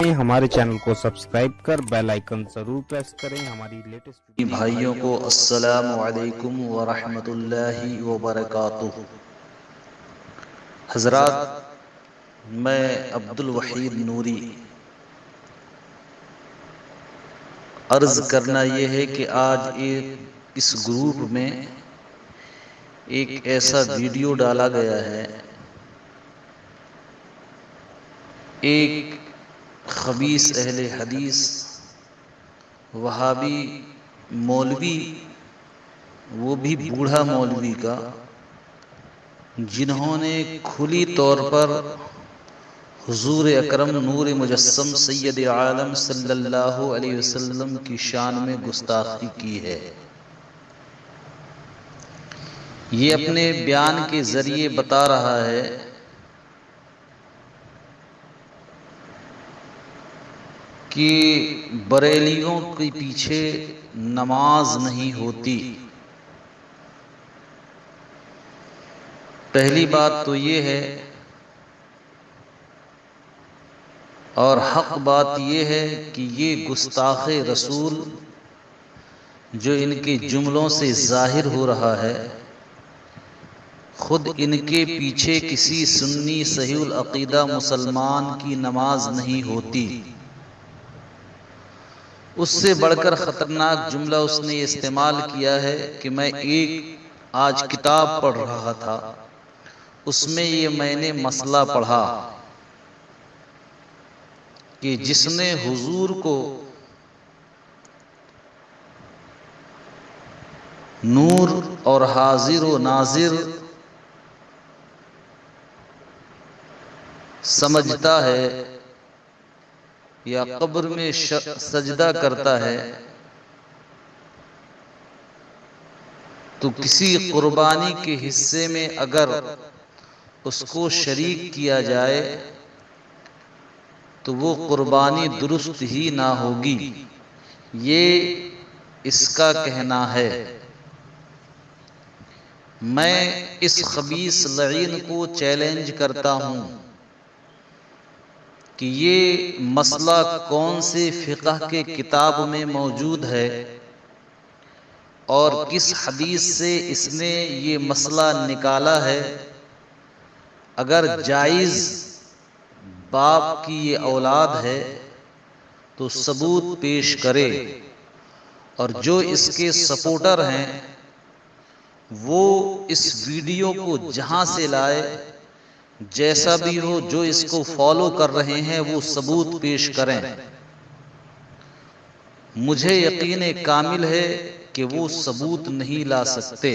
ہمارے چینل کو سبسکرائب کر بیل آئیکن ضرور پریس کریں ہماری لیٹسٹ بھائیوں کو السلام علیکم ورحمۃ اللہ وبرکاتہ۔ حضرات، میں عبد الوحید نوری عرض کرنا یہ ہے کہ آج اس گروپ میں ایک ایسا ویڈیو ڈالا گیا ہے، ایک خبیث اہل حدیث وہابی مولوی، وہ بھی بوڑھا مولوی کا، جنہوں نے کھلی طور پر حضور اکرم نور مجسم سید عالم صلی اللہ علیہ وسلم کی شان میں گستاخی کی ہے۔ یہ اپنے بیان کے ذریعے بتا رہا ہے کہ بریلیوں کے پیچھے نماز نہیں ہوتی۔ پہلی بات تو یہ ہے، اور حق بات یہ ہے کہ یہ گستاخ رسول جو ان کے جملوں سے ظاہر ہو رہا ہے، خود ان کے پیچھے کسی سنی صحیح العقیدہ مسلمان کی نماز نہیں ہوتی۔ اس سے بڑھ کر خطرناک جملہ اس نے یہ استعمال کیا ہے کہ میں آج کتاب پڑھ رہا تھا، اس میں یہ میں نے مسئلہ پڑھا کہ جس نے حضور کو نور اور حاضر و ناظر سمجھتا ہے یا قبر میں سجدہ کرتا ہے، تو کسی قربانی کے حصے میں اگر اس کو شریک کیا جائے تو وہ قربانی درست ہی نہ ہوگی، یہ اس کا کہنا ہے۔ میں اس خبیث لعین کو چیلنج کرتا ہوں کہ یہ مسئلہ کون سے فقہ کے کتاب میں موجود ہے اور کس حدیث سے اس نے یہ مسئلہ نکالا ہے۔ اگر جائز باپ کی یہ اولاد ہے تو ثبوت پیش کرے، اور جو اس کے سپورٹر ہیں وہ اس ویڈیو کو جہاں سے لائے، جیسا بھی ہو، جو اس کو فالو کر رہے ہیں وہ ثبوت پیش کریں۔ مجھے یقین کامل ہے کہ وہ ثبوت نہیں لا سکتے۔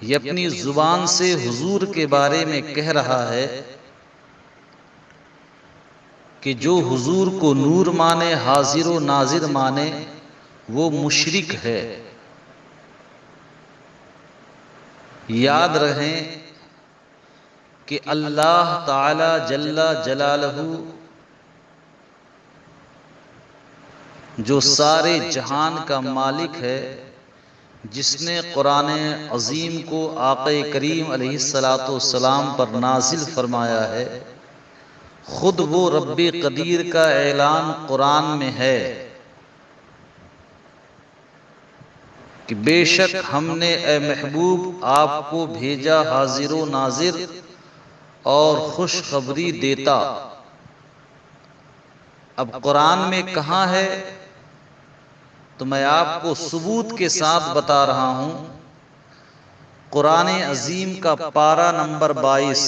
یہ اپنی زبان سے حضور کے بارے میں کہہ رہا ہے کہ جو حضور کو نور مانے، حاضر و ناظر مانے، وہ مشرک ہے۔ یاد رہیں کہ اللہ تعالی جل جلالہ جو سارے جہان کا مالک ہے، جس نے قرآن عظیم کو آقا کریم علیہ السلام پر نازل فرمایا ہے، خود وہ رب قدیر کا اعلان قرآن میں ہے کہ بے شک ہم نے اے محبوب آپ کو بھیجا حاضر و ناظر اور خوشخبری دیتا۔ اب قرآن میں کہاں ہے تو میں آپ کو ثبوت کے ساتھ بتا رہا ہوں۔ قرآن عظیم کا پارہ نمبر 22،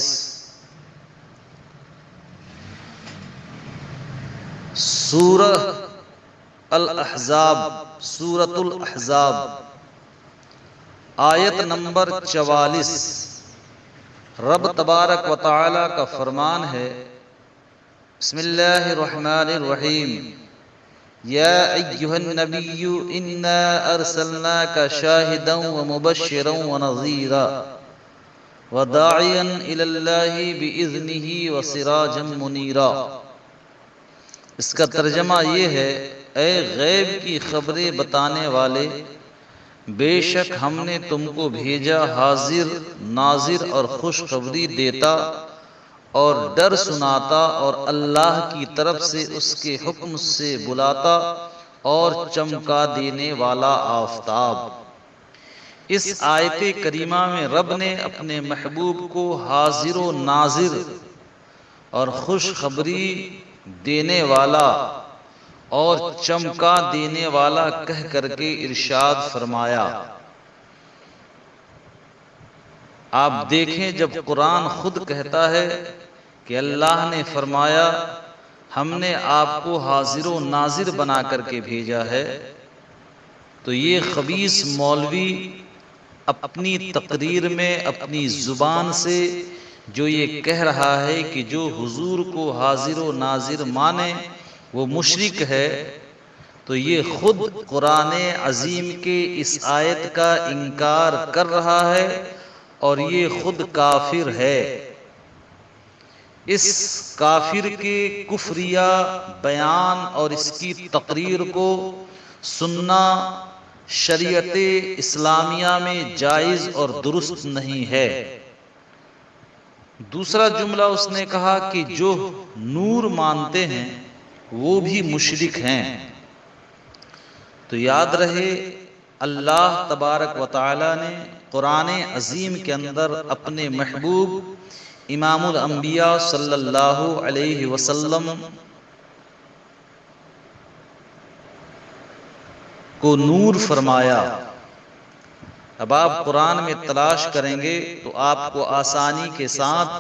سورہ الاحزاب، سورۃ الاحزاب، آیت نمبر 44، رب تبارک و تعالی کا فرمان ہے، بسم اللہ الرحمن الرحیم، یا ایھا النبی انا ارسلناک شاہدا ومبشرا ونذیرا وداعیا الی اللہ باذنہ وسراجا منیرا۔ اس کا ترجمہ یہ ہے، اے غیب کی خبریں بتانے والے، بے شک ہم نے تم کو بھیجا حاضر، ناظر اور خوشخبری دیتا اور ڈر سناتا اور اللہ کی طرف سے اس کے حکم سے بلاتا اور چمکا دینے والا آفتاب۔ اس آیت کریمہ میں رب نے اپنے محبوب کو حاضر و ناظر اور خوشخبری دینے والا اور چمکا دینے والا کہہ کر کے ارشاد فرمایا۔ آپ دیکھیں جب قرآن خود کہتا ہے کہ اللہ نے فرمایا ہم نے آپ کو حاضر و ناظر بنا کر کے بھیجا ہے، تو یہ خبیث مولوی اپنی تقریر میں اپنی زبان سے جو یہ کہہ رہا ہے کہ جو حضور کو حاضر و ناظر مانے وہ مشرک ہے، تو یہ خود قرآن عظیم کے اس آیت کا انکار کر رہا ہے اور یہ خود کافر ہے۔ اس کافر کے کفریہ بیان اور اس کی تقریر کو سننا شریعت اسلامیہ میں جائز اور درست نہیں ہے۔ دوسرا جملہ اس نے کہا کہ جو نور مانتے ہیں وہ بھی مشرک ہیں۔ تو یاد رہے اللہ تبارک و تعالی نے قرآن عظیم کے اندر اپنے محبوب امام الانبیاء صلی اللہ علیہ وسلم کو نور فرمایا۔ اب آپ قرآن میں تلاش کریں گے تو آپ کو آسانی کے ساتھ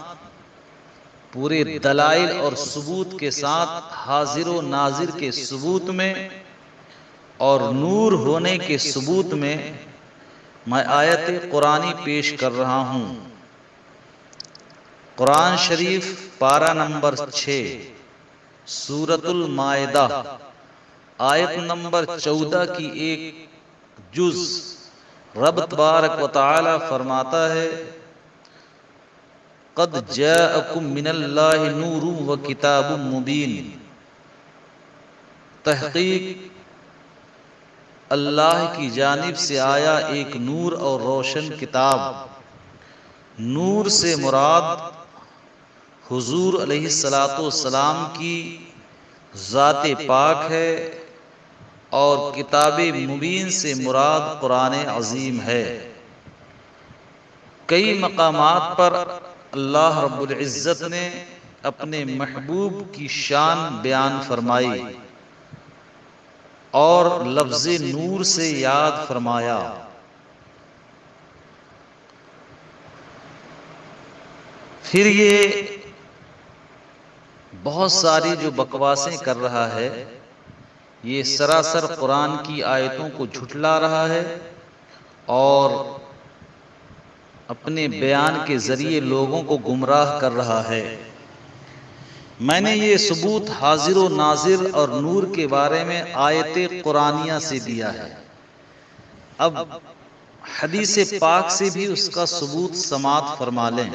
پورے دلائل اور ثبوت کے ساتھ حاضر و ناظر کے ثبوت میں اور نور ہونے کے ثبوت میں میں آیت قرآنی پیش کر رہا ہوں۔ قرآن شریف پارہ نمبر 6 سورۃ المائدہ آیت نمبر 14 کی ایک جز رب تبارک و تعالی فرماتا ہے قد جاءکم من اللہ نور و کتاب مبین، تحقیق اللہ کی جانب سے آیا ایک نور اور روشن کتاب۔ نور سے مراد حضور علیہ الصلاۃ والسلام کی ذات پاک ہے اور کتاب مبین سے مراد قرآن عظیم ہے۔ کئی مقامات پر اللہ رب العزت نے اپنے محبوب کی شان بیان فرمائی اور لفظ نور سے یاد فرمایا۔ پھر یہ بہت ساری جو بکواسیں کر رہا ہے یہ سراسر قرآن کی آیتوں کو جھٹلا رہا ہے اور اپنے بیان کے ذریعے لوگوں کو گمراہ کر رہا ہے۔ میں نے یہ ثبوت حاضر و ناظر اور نور کے بارے میں آیت قرآنیہ سے دیا ہے، اب حدیث پاک سے بھی اس کا ثبوت سماعت فرما لیں۔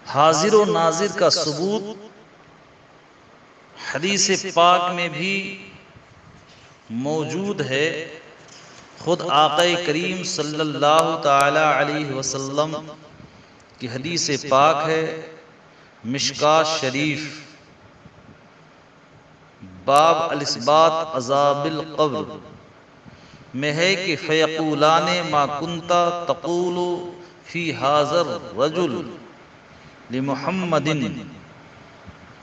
حاضر و ناظر کا ثبوت حدیث پاک میں بھی موجود ہے۔ خود آقا کریم صلی اللہ تعالی علیہ وسلم کی حدیث پاک ہے، مشکات شریف، باب الاثبات عذاب القبر میں ہے کہ فیقولان ما کنت تقول فی حاضر رجل لمحمد،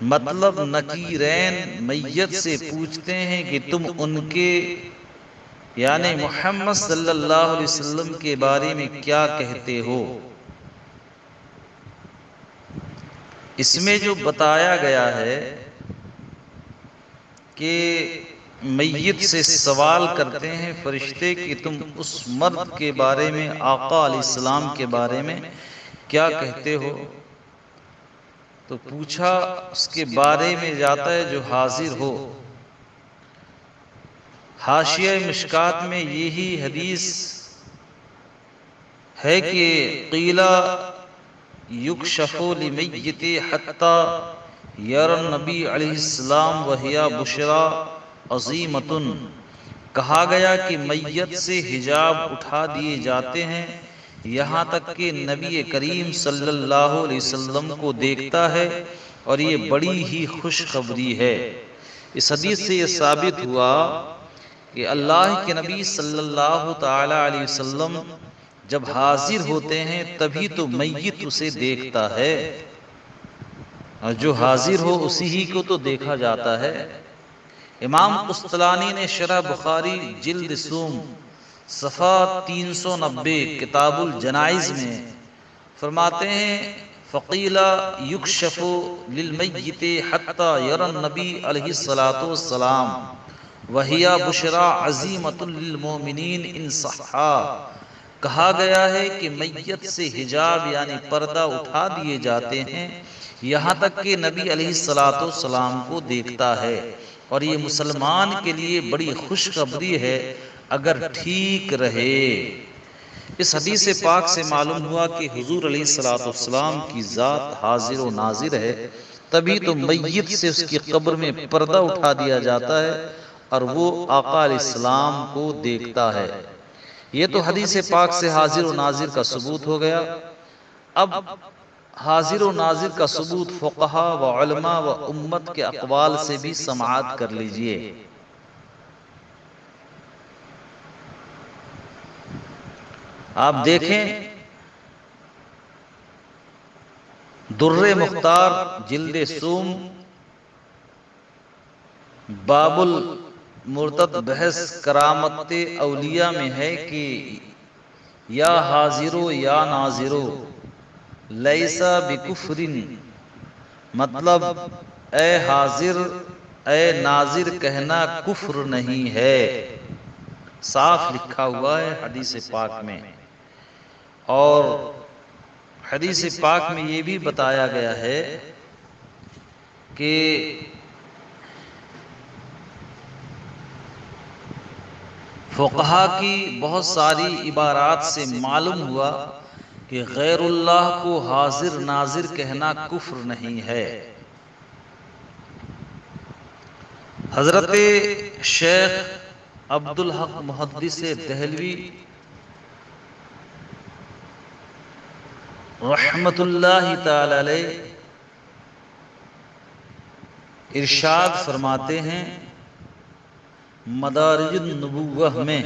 مطلب نکیرین میت سے پوچھتے ہیں کہ تم ان کے یعنی محمد صلی اللہ علیہ وسلم کے بارے میں کیا کہتے ہو۔ اس میں جو بتایا گیا ہے کہ میت سے سوال کرتے ہیں فرشتے کہ تم اس مرد کے بارے میں آقا علیہ السلام کے بارے میں کیا کہتے ہو، تو پوچھا اس کے بارے میں جاتا ہے جو حاضر ہو۔ حاشیہ مشکات میں یہی حدیث ہے کہ قیلا یکشف لمیت حتی یرى النبی علیہ السلام وہی بشرا عظیمۃ، کہا گیا کہ میت سے حجاب اٹھا دیے جاتے ہیں یہاں تک کہ نبی کریم صلی اللہ علیہ وسلم کو دیکھتا ہے، اور یہ بڑی ہی خوشخبری ہے۔ اس حدیث سے یہ ثابت ہوا کہ اللہ کے نبی صلی اللہ تعالی علیہ وسلم جب حاضر ہوتے ہیں تبھی تو میت اسے دیکھتا ہے، اور جو حاضر ہو اسی ہی کو تو دیکھا جاتا ہے۔ امام قسطلانی نے شرح بخاری جلد سوم صفحہ 390 کتاب الجنائز میں فرماتے ہیں، فقیل یکشف للمیت حتی یری النبی علیہ الصلوۃ والسلام وہی بشرا عظیمۃ للمؤمنین ان صحا۔ کہا گیا ہے کہ میت سے حجاب یعنی پردہ اٹھا دیے جاتے ہیں یہاں تک کہ نبی علیہ الصلوۃ والسلام کو دیکھتا ہے، اور یہ مسلمان کے لیے بڑی خوشخبری ہے اگر ٹھیک رہے۔ اس حدیث پاک سے معلوم ہوا کہ حضور علیہ الصلوۃ والسلام کی ذات حاضر و ناظر ہے، تبھی تو میت سے اس کی قبر میں پردہ اٹھا دیا جاتا ہے اور وہ آقا علیہ السلام کو دیکھتا ہے۔ یہ تو حدیث پاک سے حاضر و ناظر کا ثبوت ہو گیا۔ اب حاضر و ناظر کا ثبوت فقہا و علماء و امت کے اقوال سے بھی سماعت کر لیجئے۔ آپ دیکھیں در مختار جلد سوم باب المرتد بحث کرامت اولیاء میں ہے کہ یا حاضرو یا ناظرو لیسا بکفرن، مطلب اے حاضر اے ناظر کہنا کفر نہیں ہے، صاف لکھا ہوا ہے حدیث پاک میں۔ اور حدیث پاک میں یہ بھی بتایا گیا ہے کہ فقہا کی بہت ساری عبارات سے معلوم ہوا کہ غیر اللہ کو حاضر ناظر کہنا کفر نہیں ہے۔ حضرت شیخ عبدالحق محدث دہلوی رحمت اللہ تعالی علیہ ارشاد فرماتے ہیں مدارج النبوہ میں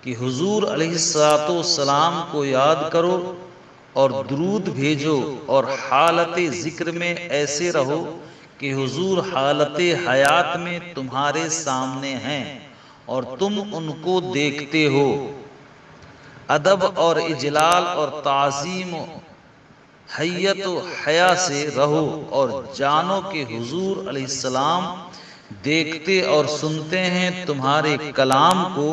کہ حضور علیہ السلام کو یاد کرو اور درود بھیجو، اور حالت ذکر میں ایسے رہو کہ حضور حالت حیات میں تمہارے سامنے ہیں اور تم ان کو دیکھتے ہو۔ ادب اور اجلال اور تعظیم و حیت و حیا سے رہو، اور جانو کہ حضور علیہ السلام دیکھتے اور سنتے ہیں تمہارے کلام کو،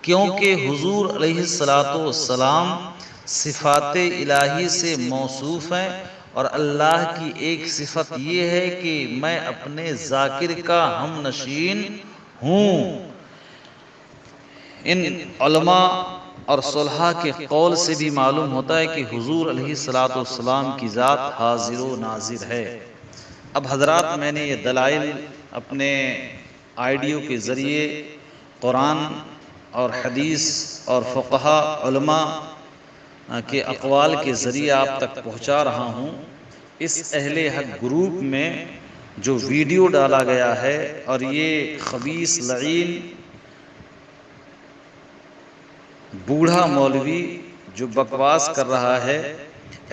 کیونکہ حضور علیہ السلام صفات الہی سے موصوف ہیں، اور اللہ کی ایک صفت یہ ہے کہ میں اپنے ذاکر کا ہم نشین ہوں۔ ان علماء اور صلحاء کے قول سے بھی معلوم ہوتا ہے کہ حضور علیہ السلام کی ذات حاضر و ناظر ہے۔ اب حضرات میں نے یہ دلائل اپنے آئیڈیو کے ذریعے قرآن اور حدیث اور فقہا علماء کے اقوال کے ذریعے آپ تک پہنچا رہا ہوں۔ اس اہل حق گروپ میں جو ویڈیو ڈالا گیا ہے اور یہ خبیث لعین بوڑھا مولوی جو بکواس کر رہا ہے،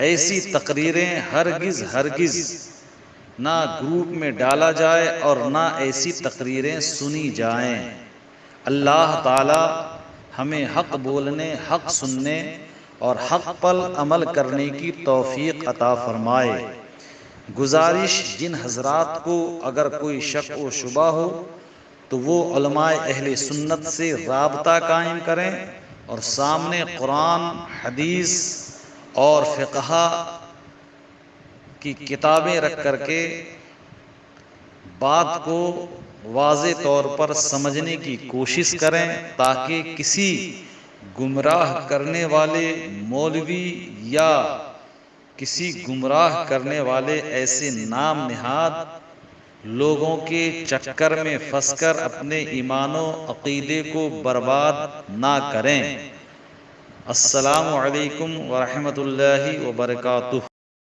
ایسی تقریریں ہرگز نہ گروپ میں ڈالا جائے اور نہ ایسی تقریریں سنی جائیں۔ اللہ تعالی ہمیں حق بولنے، حق سننے اور حق پر عمل کرنے کی توفیق عطا فرمائے۔ گزارش جن حضرات کو اگر کوئی شک و شبہ ہو تو وہ علماء اہل سنت سے رابطہ قائم کریں اور سامنے قرآن، حدیث اور فقہ کی کتابیں رکھ کر کے بات کو واضح طور پر سمجھنے کی کوشش کریں، تاکہ کسی گمراہ کرنے والے مولوی یا کسی گمراہ کرنے والے ایسے نام نہاد لوگوں کے چکر میں پھنس کر اپنے ایمان و عقیدے کو برباد نہ کریں۔ السلام علیکم ورحمۃ اللہ وبرکاتہ.